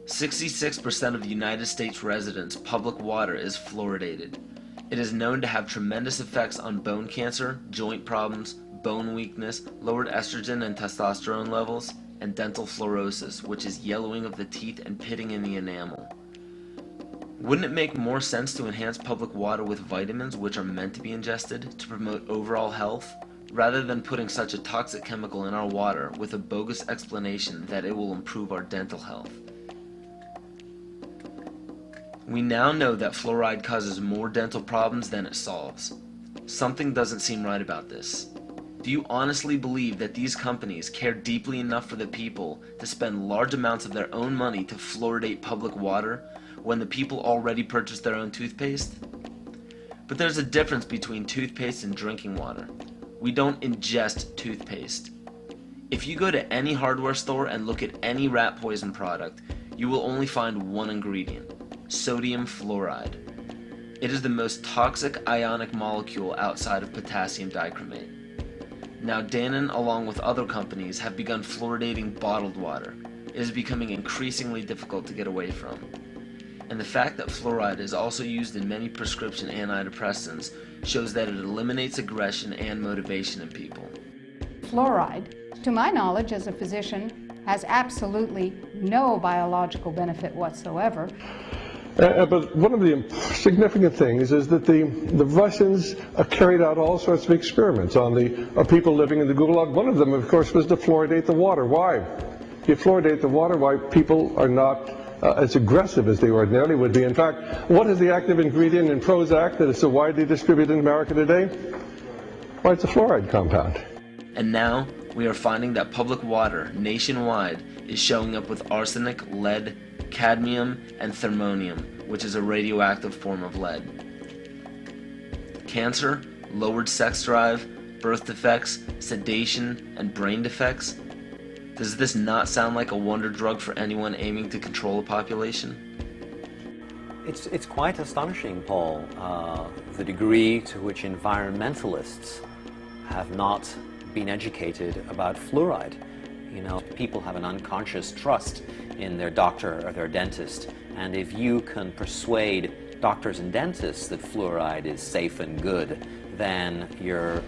66% of United States residents' public water is fluoridated. It is known to have tremendous effects on bone cancer, joint problems, bone weakness, lowered estrogen and testosterone levels, and dental fluorosis, which is yellowing of the teeth and pitting in the enamel. Wouldn't it make more sense to enhance public water with vitamins which are meant to be ingested to promote overall health, rather than putting such a toxic chemical in our water with a bogus explanation that it will improve our dental health? We now know that fluoride causes more dental problems than it solves. Something doesn't seem right about this. Do you honestly believe that these companies care deeply enough for the people to spend large amounts of their own money to fluoridate public water when the people already purchase their own toothpaste? But there's a difference between toothpaste and drinking water. We don't ingest toothpaste. If you go to any hardware store and look at any rat poison product, you will only find one ingredient: sodium fluoride. It is the most toxic ionic molecule outside of potassium dichromate. Now Dannon, along with other companies, have begun fluoridating bottled water. It is becoming increasingly difficult to get away from. And the fact that fluoride is also used in many prescription antidepressants shows that it eliminates aggression and motivation in people. Fluoride, to my knowledge as a physician, has absolutely no biological benefit whatsoever. But one of the significant things is that the Russians carried out all sorts of experiments on the people living in the Gulag. One of them, of course, was to fluoridate the water. Why? If you fluoridate the water, why people are not as aggressive as they ordinarily would be. In fact, what is the active ingredient in Prozac that is so widely distributed in America today? Why, it's a fluoride compound. And now, we are finding that public water nationwide is showing up with arsenic, lead, cadmium, and thermonium, which is a radioactive form of lead. Cancer, lowered sex drive, birth defects, sedation, and brain defects. Does this not sound like a wonder drug for anyone aiming to control a population? It's quite astonishing, Paul, the degree to which environmentalists have not been educated about fluoride. You know, people have an unconscious trust in their doctor or their dentist, and if you can persuade doctors and dentists that fluoride is safe and good, then you're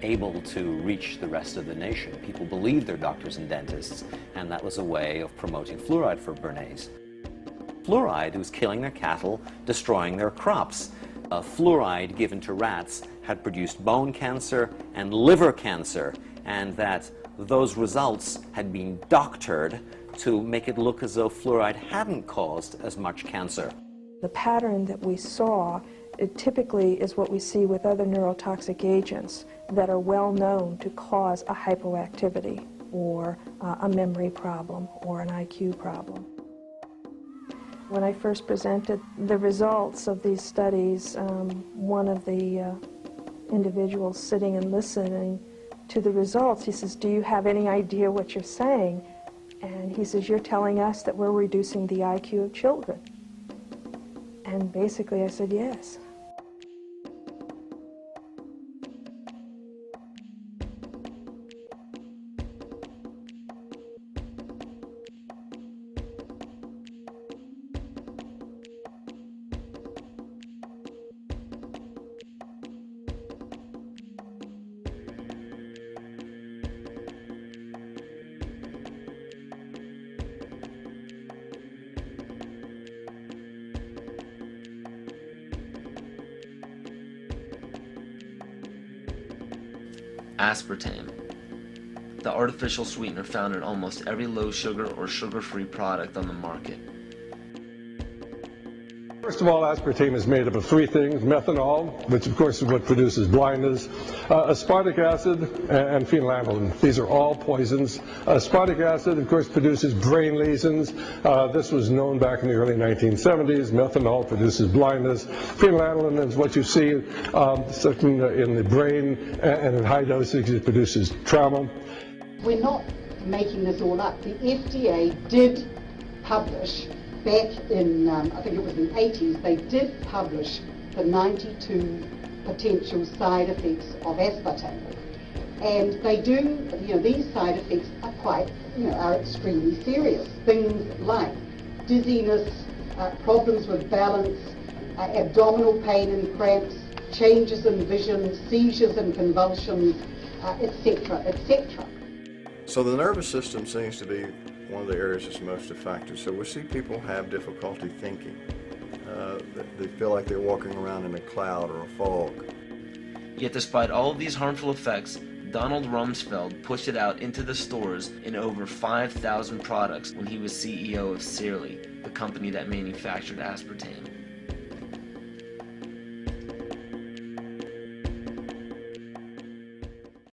able to reach the rest of the nation. People believe their doctors and dentists, and that was a way of promoting fluoride for Bernays. Fluoride was killing their cattle, destroying their crops. Fluoride given to rats had produced bone cancer and liver cancer, and that those results had been doctored to make it look as though fluoride hadn't caused as much cancer. The pattern that we saw, it typically is what we see with other neurotoxic agents that are well known to cause a hypoactivity or a memory problem or an IQ problem. When I first presented the results of these studies, one of the individuals sitting and listening to the results, he says, "Do you have any idea what you're saying?" And he says, "You're telling us that we're reducing the IQ of children." And basically I said, yes. Aspartame, the artificial sweetener found in almost every low sugar or sugar-free product on the market. First of all, aspartame is made up of three things: methanol, which of course is what produces blindness, aspartic acid, and phenylalanine. These are all poisons. Aspartic acid, of course, produces brain lesions. This was known back in the early 1970s. Methanol produces blindness. Phenylalanine is what you see in the brain, and in high dosage it produces trauma. We're not making this all up. The FDA did publish back in, I think it was in the 80s, they did publish the 92 potential side effects of aspartame. And they do, these side effects are are extremely serious. Things like dizziness, problems with balance, abdominal pain and cramps, changes in vision, seizures and convulsions, etc., etc. So the nervous system seems to be one of the areas that's most affected. So we see people have difficulty thinking. They feel like they're walking around in a cloud or a fog. Yet despite all of these harmful effects, Donald Rumsfeld pushed it out into the stores in over 5,000 products when he was CEO of Searly, the company that manufactured aspartame.